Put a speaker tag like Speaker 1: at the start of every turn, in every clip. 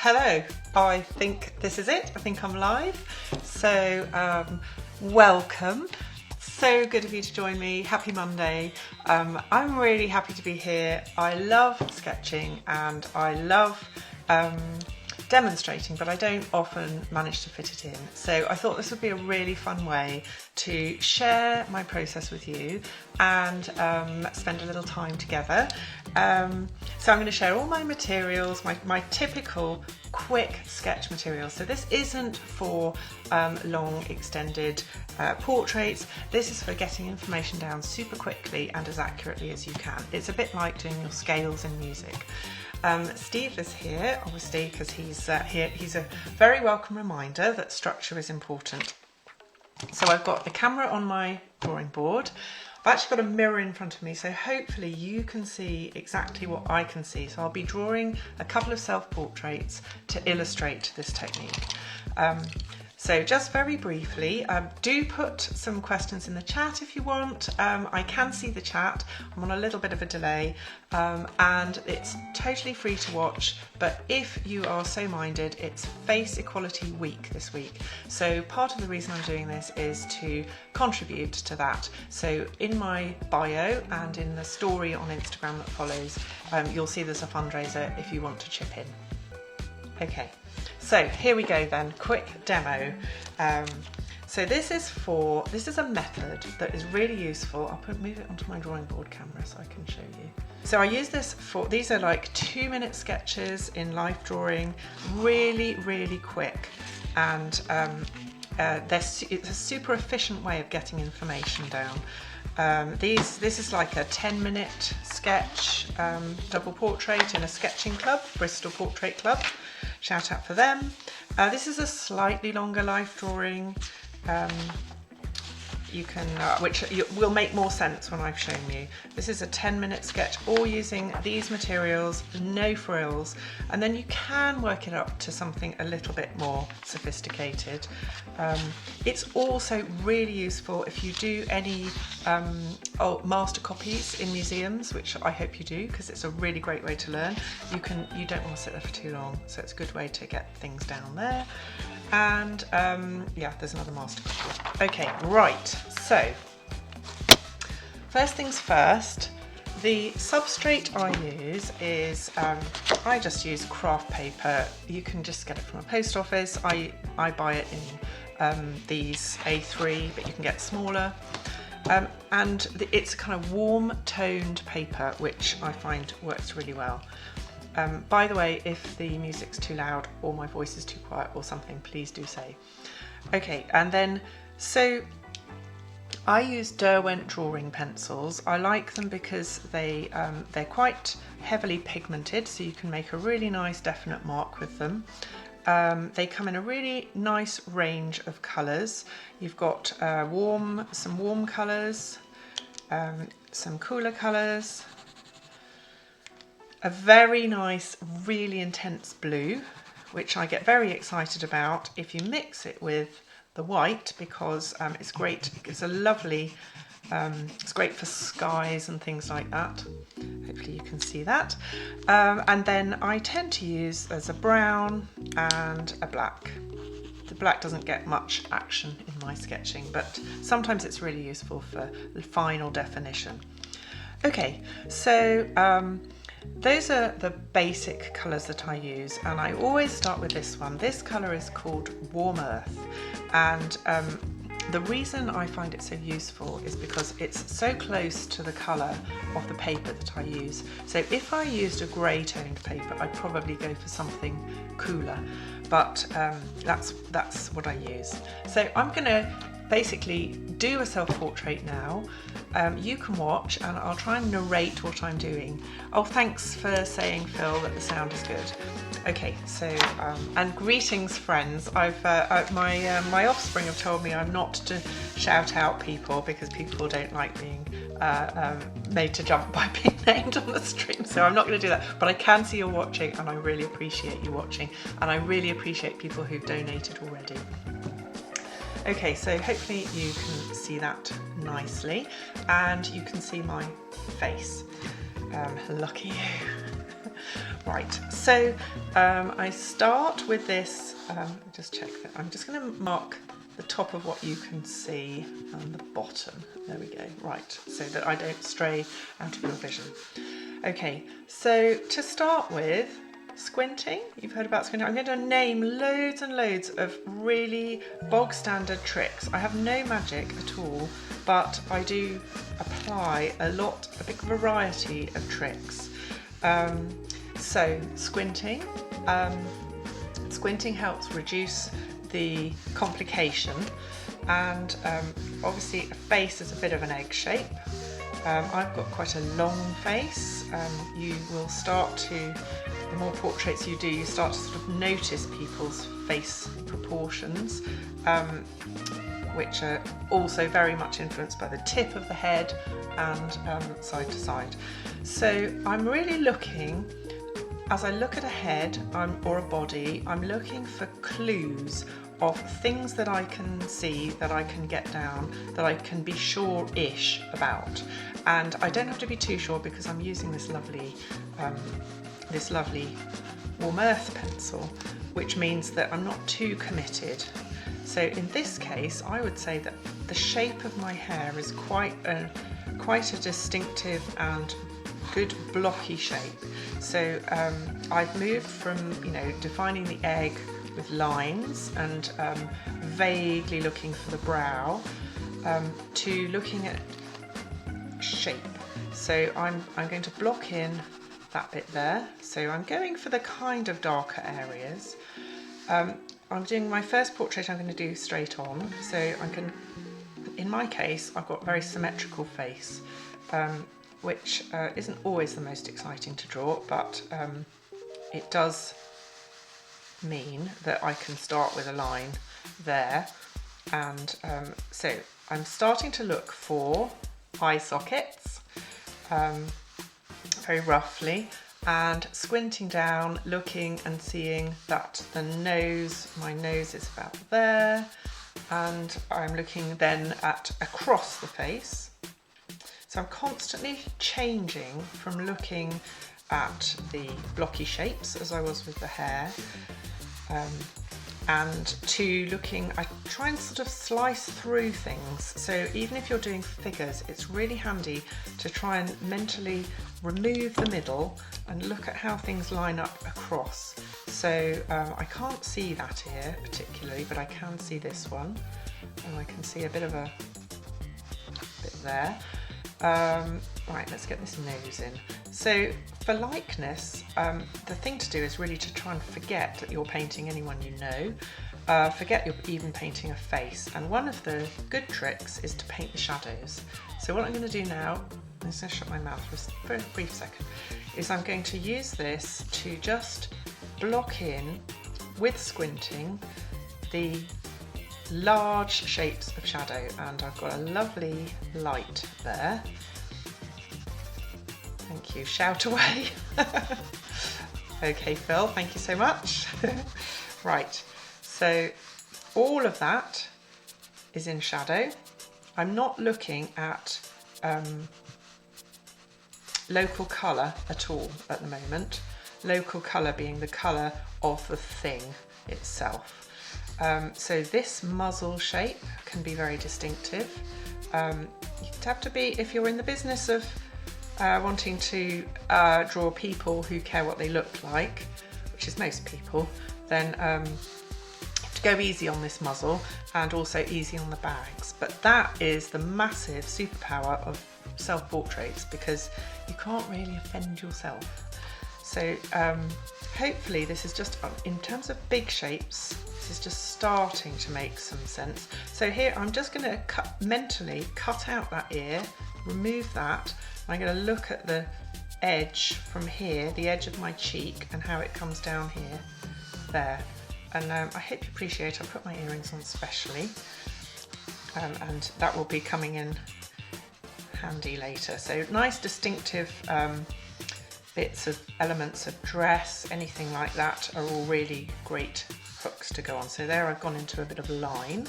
Speaker 1: Hello, I think this is it. I think I'm live. So welcome. So good of you to join me. Happy Monday. I'm really happy to be here. I love sketching and I love demonstrating, but I don't often manage to fit it in. So I thought this would be a really fun way to share my process with you and spend a little time together. So I'm going to share all my materials, my typical quick sketch materials. So this isn't for long extended portraits. This is for getting information down super quickly and as accurately as you can. It's a bit like doing your scales in music. Steve is here, obviously, because he's here. He's a very welcome reminder that structure is important. So I've got the camera on my drawing board. I've actually got a mirror in front of me, so hopefully you can see exactly what I can see. So I'll be drawing a couple of self-portraits to illustrate this technique. So just very briefly, do put some questions in the chat if you want. I can see the chat. I'm on a little bit of a delay and it's totally free to watch, but if you are so minded, it's Face Equality Week this week. So part of the reason I'm doing this is to contribute to that. So in my bio and in the story on Instagram that follows, you'll see there's a fundraiser if you want to chip in. Okay. So here we go then, quick demo. So this is a method that is really useful. I'll move it onto my drawing board camera so I can show you. So I use this for, these are like 2-minute sketches in life drawing, really, really quick. And it's a super efficient way of getting information down. This is like a 10-minute sketch, double portrait in a sketching club, Bristol Portrait Club. Shout out for them. This is a slightly longer life drawing. You can, which will make more sense when I've shown you. This is a 10-minute sketch, all using these materials, no frills, and then you can work it up to something a little bit more sophisticated. It's also really useful if you do any master copies in museums, which I hope you do, because it's a really great way to learn. You don't want to sit there for too long, so it's a good way to get things down there. And yeah, there's another master copy. Okay, right, so first things first, the substrate I use is, I just use kraft paper. You can just get it from a post office. I buy it in these A3, but you can get smaller. And it's a kind of warm toned paper, which I find works really well. By the way, if the music's too loud or my voice is too quiet or something, please do say. Okay, and then, so I use Derwent drawing pencils. I like them because they're quite heavily pigmented, so you can make a really nice definite mark with them. They come in a really nice range of colours. You've got some warm colours, some cooler colours, a very nice, really intense blue, which I get very excited about if you mix it with the white, because it's great. It's a lovely, it's great for skies and things like that. Hopefully you can see that. And then I tend to use, there's a brown and a black. The black doesn't get much action in my sketching, but sometimes it's really useful for final definition. Okay, so those are the basic colours that I use, and I always start with this one. This colour is called Warm Earth, and the reason I find it so useful is because it's so close to the colour of the paper that I use. So if I used a grey toned paper, I'd probably go for something cooler, but that's what I use. So I'm going to basically do a self-portrait now. You can watch and I'll try and narrate what I'm doing. Oh, thanks for saying, Phil, that the sound is good. Okay, so and greetings, friends. My offspring have told me I'm not to shout out people because people don't like being made to jump by being named on the stream, so I'm not going to do that. But I can see you're watching, and I really appreciate you watching, and I really appreciate people who've donated already. Okay, so hopefully you can see that nicely, and you can see my face. Lucky you. Right, so I start with this, just check that, I'm just going to mark the top of what you can see and the bottom, there we go, right, so that I don't stray out of your vision. Okay, so to start with, squinting, you've heard about squinting. I'm going to name loads and loads of really bog standard tricks. I have no magic at all, but I do apply a big variety of tricks. So squinting, squinting helps reduce the complication, and obviously a face is a bit of an egg shape. I've got quite a long face. You will start to, the more portraits you do, you start to sort of notice people's face proportions, which are also very much influenced by the tip of the head and side to side. So I'm really looking, as I look at a head or a body, I'm looking for clues of things that I can see, that I can get down, that I can be sure-ish about. And I don't have to be too sure because I'm using this lovely warm earth pencil, which means that I'm not too committed. So in this case, I would say that the shape of my hair is quite a distinctive and good blocky shape. So I've moved from, defining the egg with lines and vaguely looking for the brow to looking at shape. So I'm going to block in that bit there. So I'm going for the kind of darker areas. I'm doing my first portrait, I'm going to do straight on. So in my case, I've got a very symmetrical face, which isn't always the most exciting to draw, but it does mean that I can start with a line there. And so I'm starting to look for eye sockets, very roughly, and squinting down, looking and seeing that my nose is about there, and I'm looking then at across the face. So I'm constantly changing from looking at the blocky shapes, as I was with the hair, and to looking, I try and sort of slice through things. So even if you're doing figures, it's really handy to try and mentally remove the middle and look at how things line up across. So I can't see that here particularly, but I can see this one, and I can see a bit of a bit there. Right, let's get this nose in. So for likeness, the thing to do is really to try and forget that you're painting anyone you know. Forget you're even painting a face. And one of the good tricks is to paint the shadows. So what I'm going to do now, I'm just going to shut my mouth for a brief second, is I'm going to use this to just block in, with squinting, the large shapes of shadow, and I've got a lovely light there. Thank you, shout away. Okay, Phil, thank you so much. Right, so all of that is in shadow. I'm not looking at local colour at all at the moment. Local colour being the colour of the thing itself. So this muzzle shape can be very distinctive. You have to be, if you're in the business of wanting to draw people who care what they look like, which is most people, then you have to go easy on this muzzle and also easy on the bags. But that is the massive superpower of self-portraits, because you can't really offend yourself. So hopefully this is just, in terms of big shapes, this is just starting to make some sense. So here I'm just going to mentally cut out that ear, remove that. I'm going to look at the edge from here, the edge of my cheek, and how it comes down here, there. And I hope you appreciate, I put my earrings on specially, and that will be coming in handy later. So nice distinctive bits of elements of dress, anything like that, are all really great hooks to go on. So there I've gone into a bit of a line.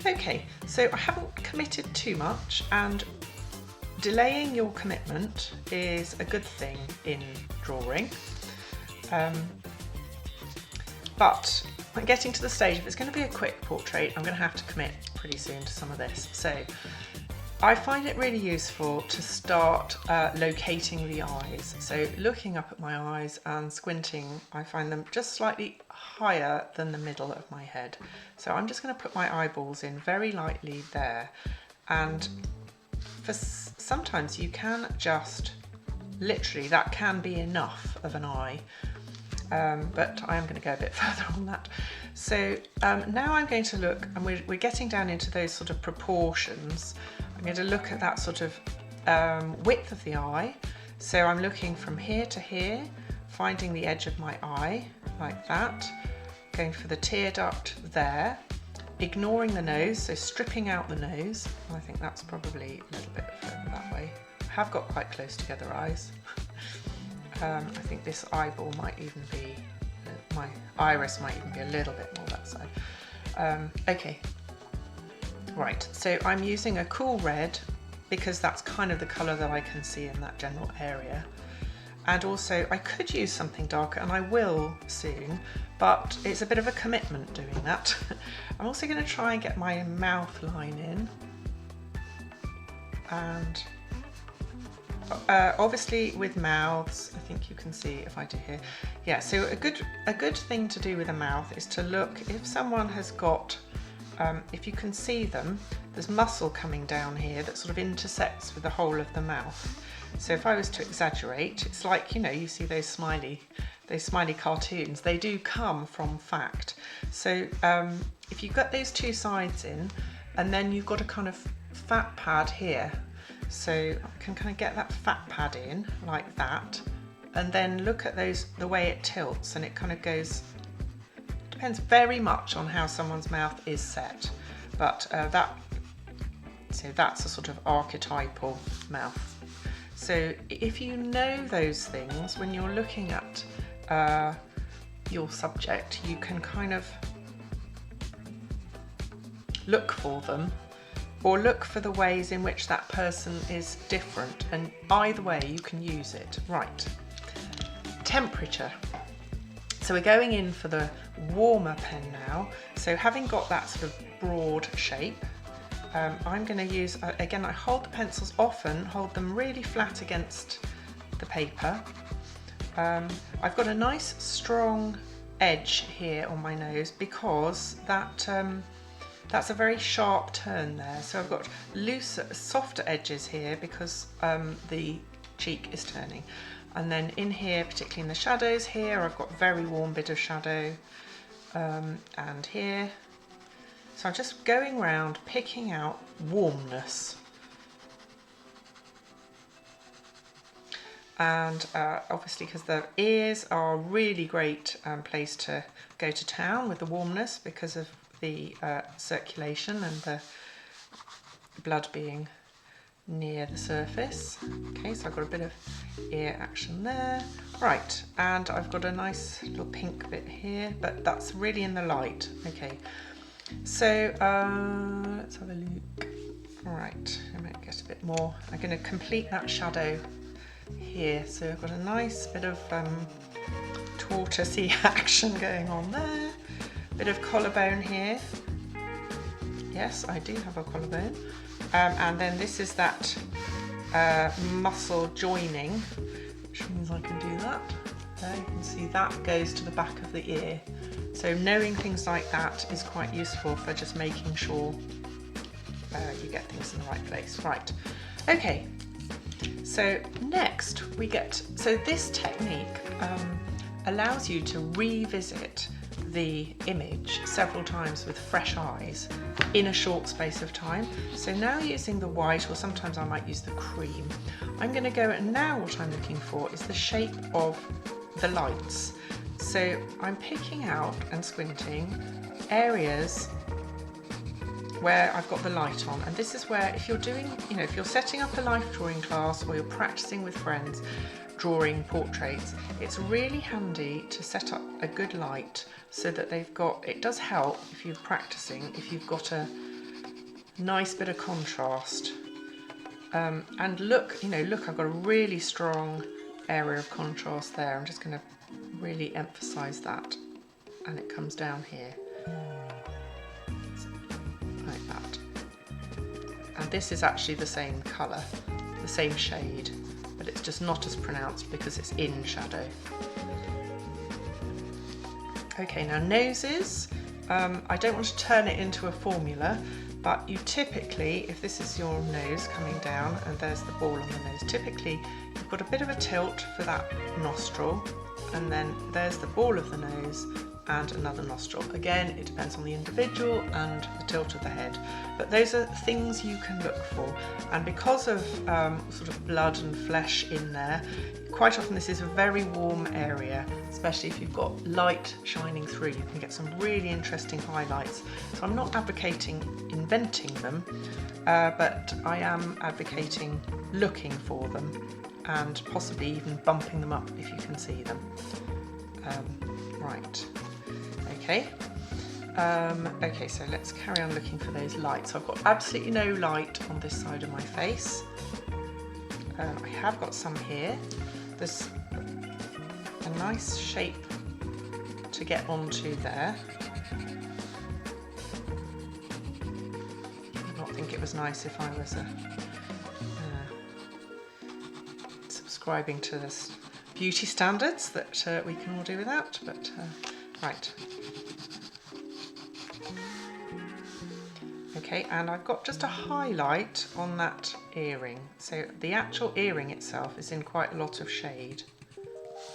Speaker 1: Okay, so I haven't committed too much, and delaying your commitment is a good thing in drawing, but when getting to the stage, if it's going to be a quick portrait, I'm going to have to commit pretty soon to some of this. So I find it really useful to start locating the eyes. So looking up at my eyes and squinting, I find them just slightly higher than the middle of my head. So I'm just going to put my eyeballs in very lightly there. And sometimes you can just, literally, that can be enough of an eye. But I am going to go a bit further on that. So now I'm going to look, and we're getting down into those sort of proportions. I'm going to look at that sort of width of the eye. So I'm looking from here to here, finding the edge of my eye like that, going for the tear duct there, ignoring the nose, so stripping out the nose. I think that's probably a little bit further that way. I have got quite close together eyes. I think this eyeball might even be, my iris might even be a little bit more that side. Okay, right, so I'm using a cool red because that's kind of the colour that I can see in that general area. And also I could use something darker, and I will soon, but it's a bit of a commitment doing that. I'm also going to try and get my mouth line in, and obviously with mouths, I think you can see if I do here. Yeah, so a good thing to do with a mouth is to look if someone has got, if you can see them, there's muscle coming down here that sort of intersects with the whole of the mouth. So if I was to exaggerate, it's like, you know, you see those smiley cartoons, they do come from fact. So if you've got those two sides in, and then you've got a kind of fat pad here, so I can kind of get that fat pad in like that, and then look at those, the way it tilts, and it kind of goes, depends very much on how someone's mouth is set, but so that's a sort of archetypal mouth. So if you know those things, when you're looking at your subject, you can kind of look for them, or look for the ways in which that person is different, and either way you can use it. Right, temperature. So we're going in for the warmer pen now. So having got that sort of broad shape, I'm going to use, again, I hold the pencils often, hold them really flat against the paper. I've got a nice strong edge here on my nose because that's a very sharp turn there. So I've got looser, softer edges here because the cheek is turning. And then in here, particularly in the shadows here, I've got a very warm bit of shadow, and here. So I'm just going around picking out warmness. And obviously, because the ears are a really great place to go to town with the warmness because of the circulation and the blood being near the surface. Okay, so I've got a bit of ear action there. Right, and I've got a nice little pink bit here, but that's really in the light. Okay, so let's have a look. All right, I might get a bit more. I'm going to complete that shadow here. So I've got a nice bit of tortoisey action going on there. Bit of collarbone here. Yes, I do have a collarbone. And then this is that muscle joining, which means I can do that. There, you can see that goes to the back of the ear. So knowing things like that is quite useful for just making sure you get things in the right place. Right, okay. So next we get, so this technique allows you to revisit the image several times with fresh eyes in a short space of time. So now using the white, or sometimes I might use the cream, I'm going to go, and now what I'm looking for is the shape of the lights. So I'm picking out and squinting areas where I've got the light on, and this is where, if you're doing, you know, if you're setting up a life drawing class or you're practicing with friends drawing portraits, it's really handy to set up a good light so that they've got, it does help if you're practicing, if you've got a nice bit of contrast And look, look, I've got a really strong area of contrast there. I'm just going to really emphasize that, and it comes down here like that. And this is actually the same colour, the same shade, but it's just not as pronounced because it's in shadow. Okay, now noses, I don't want to turn it into a formula, but you typically, if this is your nose coming down and there's the ball on the nose, typically you've got a bit of a tilt for that nostril, and then there's the ball of the nose and another nostril. Again, it depends on the individual and the tilt of the head, but those are things you can look for. And because of sort of blood and flesh in there, quite often this is a very warm area, especially if you've got light shining through. You can get some really interesting highlights. So I'm not advocating inventing them, but I am advocating looking for them and possibly even bumping them up if you can see them. Right, okay. Okay, so let's carry on looking for those lights. I've got absolutely no light on this side of my face. I have got some here. There's a nice shape to get onto there. I don't think it was nice if I was subscribing to this beauty standards that we can all do without, but right. Okay, and I've got just a highlight on that earring. So the actual earring itself is in quite a lot of shade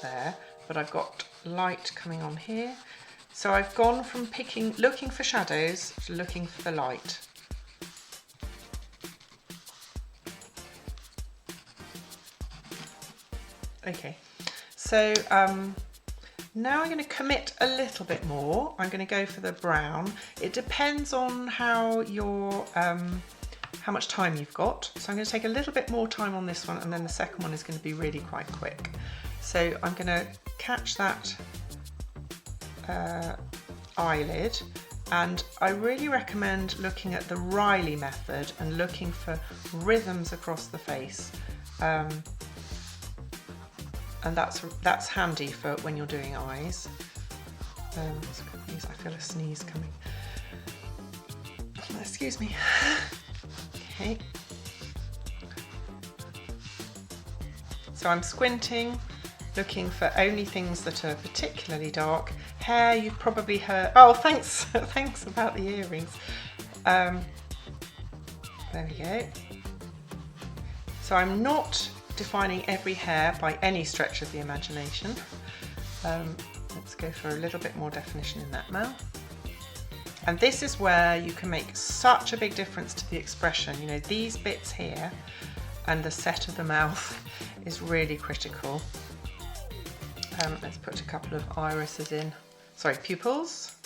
Speaker 1: there, but I've got light coming on here. So I've gone from looking for shadows to looking for the light. Okay, so now I'm going to commit a little bit more. I'm going to go for the brown. It depends on how much time you've got. So I'm going to take a little bit more time on this one, and then the second one is going to be really quite quick. So I'm going to catch that eyelid, and I really recommend looking at the Riley method and looking for rhythms across the face. And that's handy for when you're doing eyes. I feel a sneeze coming. Excuse me. Okay. So I'm squinting, looking for only things that are particularly dark. Hair, you've probably heard. Oh, thanks, thanks about the earrings. There we go. So I'm not defining every hair by any stretch of the imagination. Let's go for a little bit more definition in that mouth. And this is where you can make such a big difference to the expression. You know, these bits here and the set of the mouth is really critical. Let's put a couple of irises in. Sorry, pupils.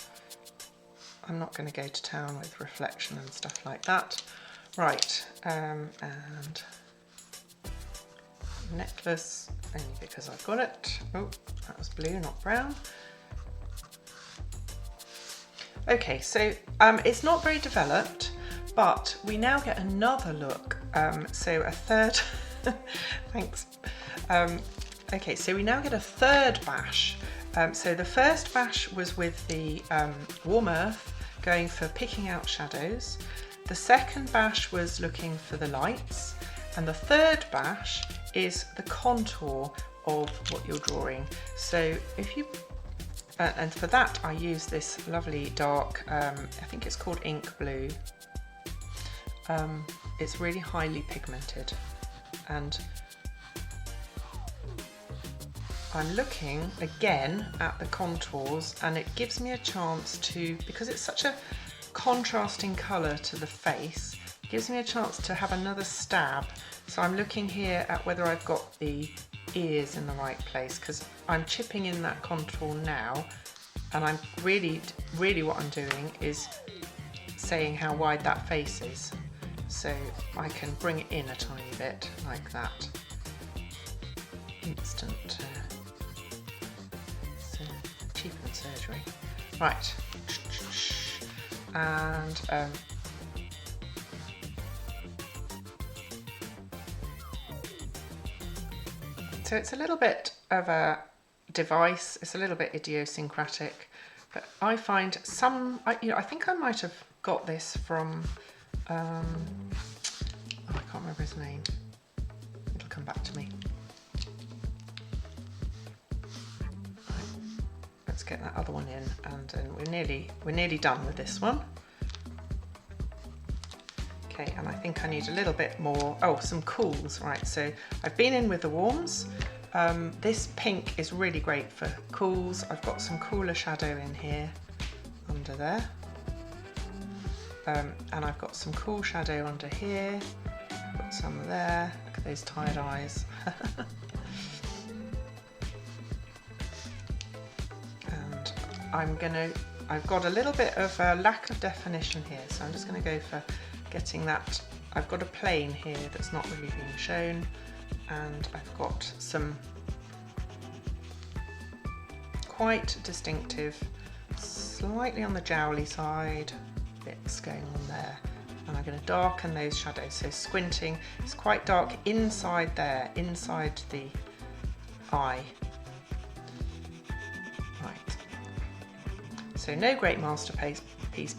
Speaker 1: I'm not going to go to town with reflection and stuff like that. Right, and necklace, only because I've got it. Oh, that was blue, not brown. Okay, so it's not very developed, but we now get another look. So a third, thanks. Okay, so we now get a third bash. So the first bash was with the warm earth, going for picking out shadows. The second bash was looking for the lights. And the third bash is the contour of what you're drawing. So if you, and for that I use this lovely dark, I think it's called ink blue. It's really highly pigmented, and I'm looking again at the contours, and it gives me a chance to, because it's such a contrasting colour to the face, it gives me a chance to have another stab. So I'm looking here at whether I've got the ears in the right place, because I'm chipping in that contour now, and I'm really what I'm doing is saying how wide that face is. So I can bring it in a tiny bit like that. Instant cheapened surgery. Right. And so it's a little bit of a device, it's a little bit idiosyncratic, but I find some, I think I might have got this from, I can't remember his name, it'll come back to me. Let's get that other one in, and then we're nearly done with this one. Okay, and I think I need a little bit more, some cools, right? So I've been in with the warms. This pink is really great for cools. I've got some cooler shadow in here, under there. And I've got some cool shadow under here. I've got some there. Look at those tired eyes. And I've got a little bit of a lack of definition here, so I'm just gonna go for getting that. I've got a plane here that's not really being shown, and I've got some quite distinctive, slightly on the jowly side bits going on there, and I'm going to darken those shadows. So squinting, it's quite dark inside there, inside the eye. Right, so no great masterpiece,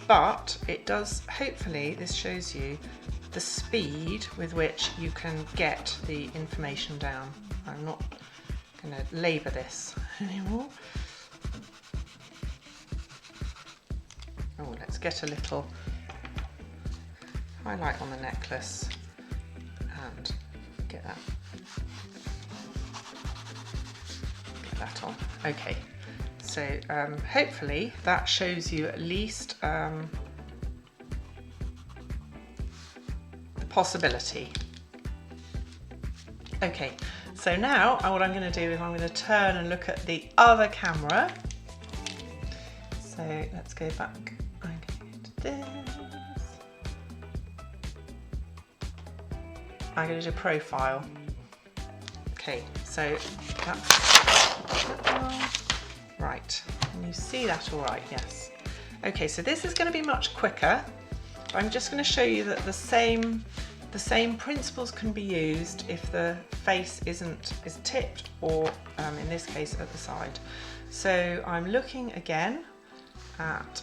Speaker 1: but it does, hopefully this shows you the speed with which you can get the information down. I'm not going to labour this anymore. Oh, let's get a little highlight on the necklace and get that on. Okay, so hopefully that shows you at least the possibility. Okay, so now what I'm going to do is I'm going to turn and look at the other camera. So let's go back. I'm going to do this. I'm going to do profile. Okay, so that's right. Can you see that all right? Yes. Okay, so this is going to be much quicker. I'm just going to show you that the same principles can be used if the face is tipped, or in this case at the side. So I'm looking again at,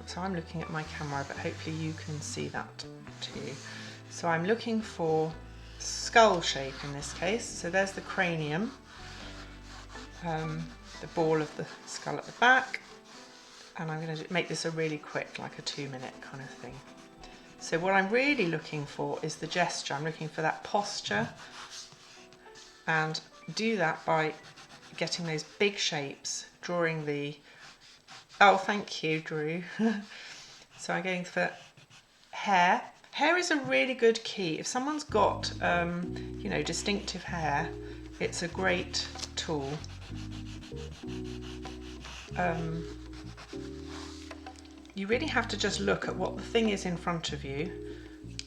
Speaker 1: so I'm looking at my camera, but hopefully you can see that too. So I'm looking for skull shape in this case. So there's the cranium, the ball of the skull at the back, and I'm going to make this a really quick, like a 2-minute kind of thing. So what I'm really looking for is the gesture. I'm looking for that posture, and do that by getting those big shapes, drawing the, oh thank you Drew. So I'm going for hair. Hair is a really good key. If someone's got you know, distinctive hair, it's a great tool. You really have to just look at what the thing is in front of you,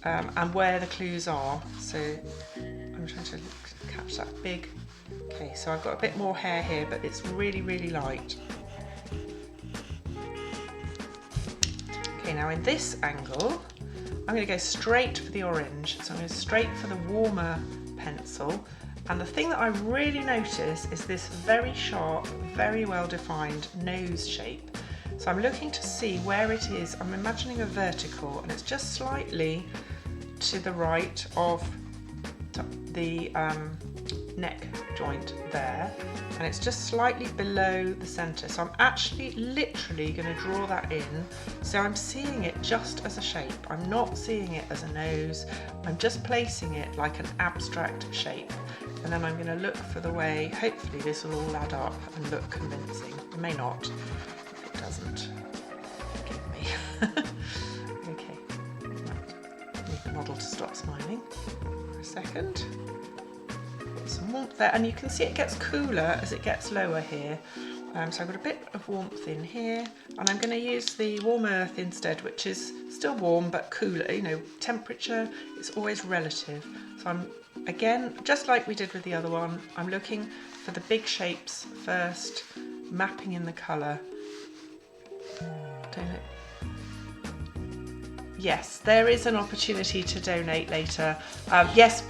Speaker 1: and where the clues are. So I'm trying to catch that big. Okay, so I've got a bit more hair here, but it's really, really light. Okay, now in this angle, I'm going to go straight for the orange. So I'm going to straight for the warmer pencil. And the thing that I really notice is this very sharp, very well defined nose shape. So I'm looking to see where it is. I'm imagining a vertical, and it's just slightly to the right of the neck joint there, and it's just slightly below the centre. So I'm actually literally going to draw that in. So I'm seeing it just as a shape. I'm not seeing it as a nose. I'm just placing it like an abstract shape. And then I'm going to look for the way, hopefully this will all add up and look convincing. It may not. If it doesn't, forgive me. Okay, right. Need the model to stop smiling for a second. Put some warmth there, and you can see it gets cooler as it gets lower here. So I've got a bit of warmth in here, and I'm going to use the warm earth instead, which is still warm but cooler. You know, temperature is always relative. So I'm, again, just like we did with the other one, I'm looking for the big shapes first, mapping in the colour. yes, there is an opportunity to donate later. Yes,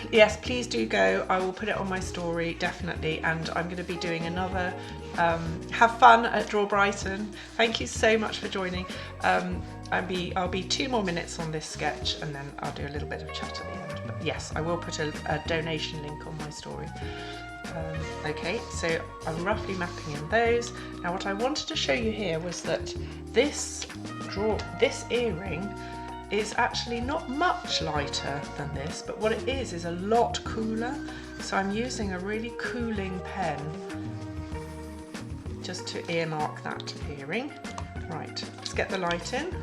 Speaker 1: please do go. I will put it on my story, definitely. And I'm going to be doing another have fun at Draw Brighton. Thank you so much for joining. I'll be 2 more minutes on this sketch, and then I'll do a little bit of chat at the end. But yes, I will put a donation link on my story. Okay, so I'm roughly mapping in those. Now what I wanted to show you here was that this earring is actually not much lighter than this, but what it is a lot cooler. So I'm using a really cooling pen just to earmark that earring. Right, let's get the light in.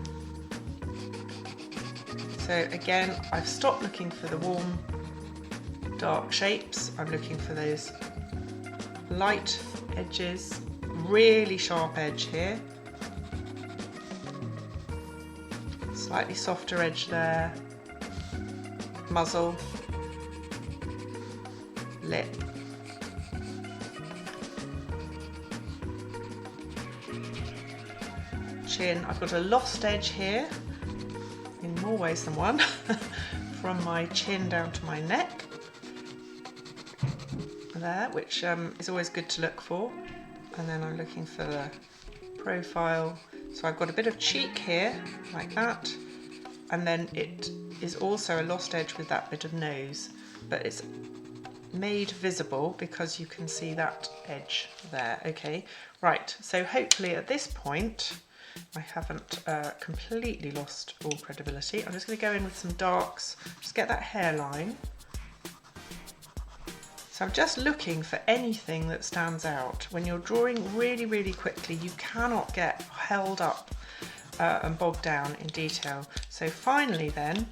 Speaker 1: So again, I've stopped looking for the warm dark shapes. I'm looking for those light edges, really sharp edge here, slightly softer edge there, muzzle, lip, chin. I've got a lost edge here in more ways than one from my chin down to my neck there, which is always good to look for. And then I'm looking for the profile. So I've got a bit of cheek here, like that, and then it is also a lost edge with that bit of nose, but it's made visible because you can see that edge there. Okay, right, so hopefully at this point I haven't completely lost all credibility. I'm just going to go in with some darks, just get that hairline. So I'm just looking for anything that stands out. When you're drawing really, really quickly, you cannot get held up and bogged down in detail. So finally then,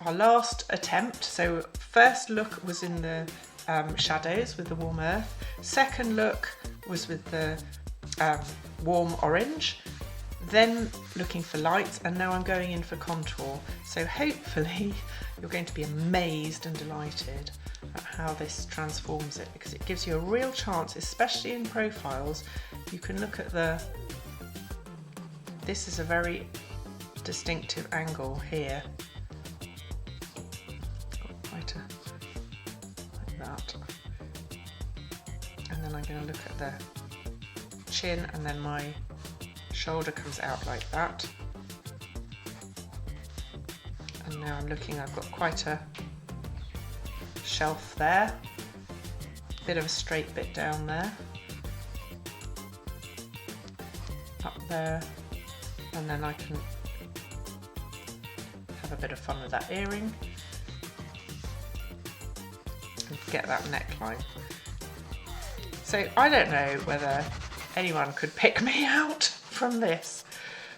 Speaker 1: our last attempt, so first look was in the shadows with the warm earth, second look was with the warm orange, then looking for lights, and now I'm going in for contour. So hopefully you're going to be amazed and delighted at how this transforms it, because it gives you a real chance, especially in profiles. You can look at this is a very distinctive angle here. Like that. And then I'm going to look at the chin, and then my shoulder comes out like that. And now I'm looking, I've got quite a shelf there, bit of a straight bit down there, up there, and then I can have a bit of fun with that earring and get that neckline. So I don't know whether anyone could pick me out from this,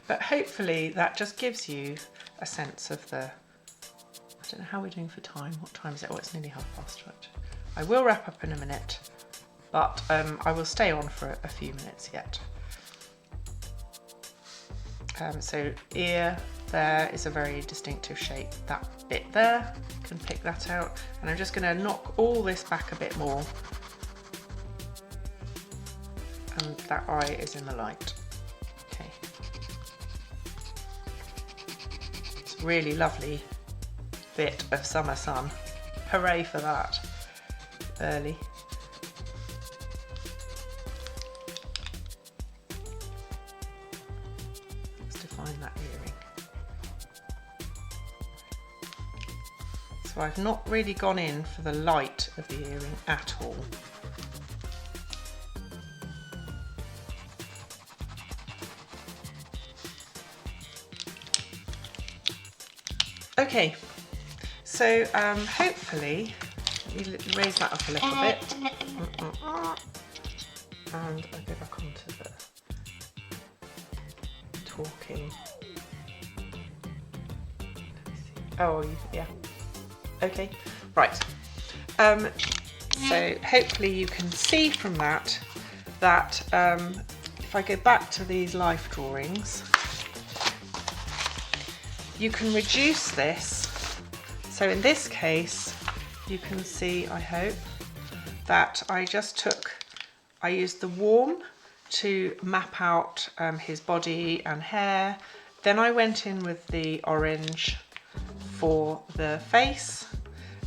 Speaker 1: but hopefully that just gives you a sense of the, I don't know how we're doing for time. What time is it? Oh, it's nearly past. Right. I will wrap up in a minute, but I will stay on for a few minutes yet. So ear there is a very distinctive shape. That bit there, you can pick that out. And I'm just going to knock all this back a bit more. And that eye is in the light. Okay. It's really lovely bit of summer sun. Hooray for that. Early. Let's define that earring. So I've not really gone in for the light of the earring at all. Okay, so hopefully, let me raise that up a little bit, and I'll go back onto the talking. Oh, yeah, okay, right. So hopefully you can see from that if I go back to these life drawings, you can reduce this. So in this case, you can see, I hope, that I used the warm to map out his body and hair, Then I went in with the orange for the face,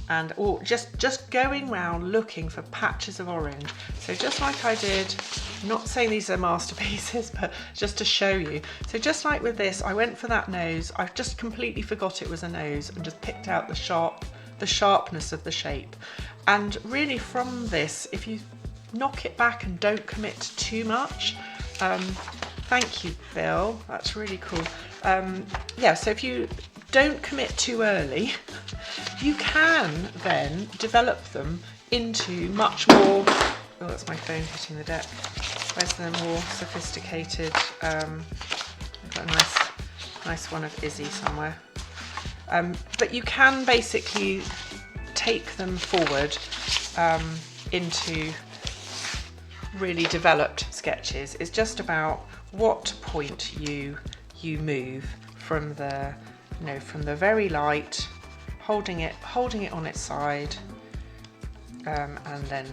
Speaker 1: and just going round looking for patches of orange. So just like I did, I'm not saying these are masterpieces, but just to show you. So just like with this, I went for that nose. I just completely forgot it was a nose and just picked out the sharpness of the shape. And really from this, if you knock it back and don't commit too much, thank you, Bill, that's really cool. Yeah, so if you don't commit too early, you can then develop them into much more, oh, that's my phone hitting the deck. Where's the more sophisticated, I've got a nice one of Izzy somewhere. But you can basically take them forward into really developed sketches. It's just about what point you move from the, you know, from the very light, holding it on its side, and then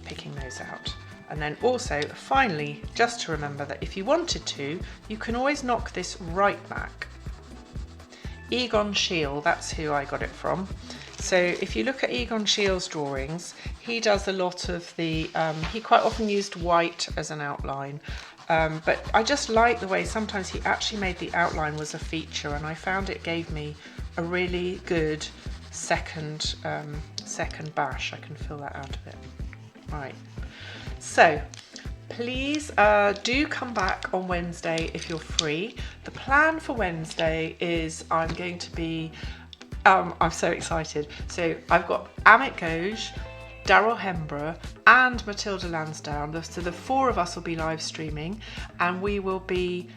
Speaker 1: picking those out. And then also, finally, just to remember that if you wanted to, you can always knock this right back. Egon Schiele, that's who I got it from. So if you look at Egon Schiele's drawings, he does a lot of the, he quite often used white as an outline. But I just like the way sometimes he actually made the outline was a feature, and I found it gave me a really good second bash. I can fill that out of it. Right, so please do come back on Wednesday if you're free. The plan for Wednesday is I'm going to be, I'm so excited. So I've got Amit Ghosh, Daryl Hembrough and Matilda Lansdowne. So the four of us will be live streaming, and we will be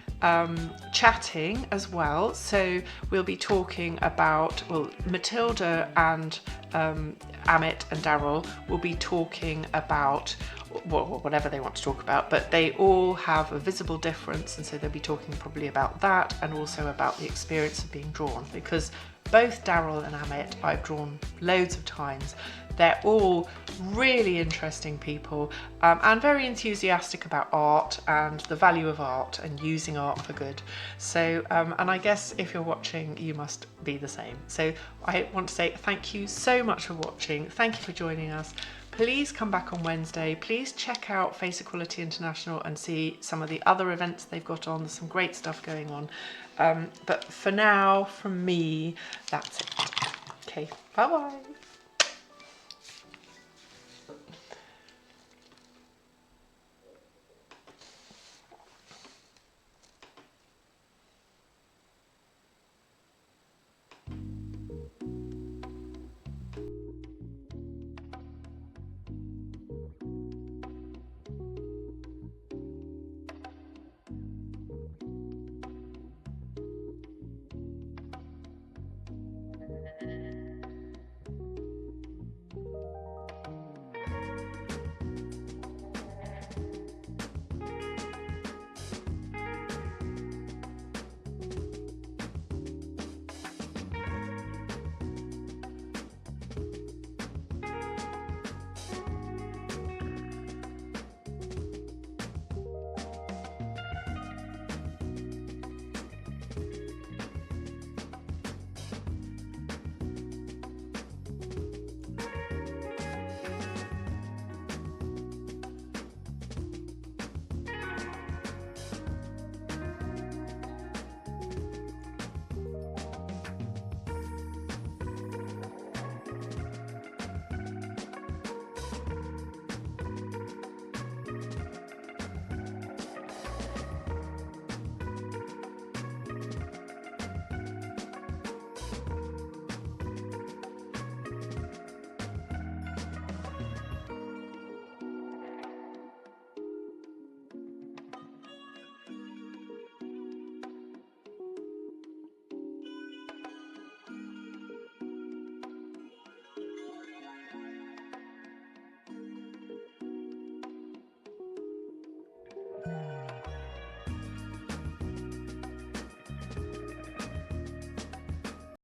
Speaker 1: chatting as well. So we'll be talking about, well, Matilda and Amit and Daryl will be talking about whatever they want to talk about, but they all have a visible difference, and so they'll be talking probably about that and also about the experience of being drawn, because both Daryl and Amit I've drawn loads of times. They're all really interesting people and very enthusiastic about art and the value of art and using art for good. So, and I guess if you're watching, you must be the same. So I want to say thank you so much for watching. Thank you for joining us. Please come back on Wednesday. Please check out Face Equality International and see some of the other events they've got on. There's some great stuff going on. But for now, from me, that's it. Okay, bye-bye.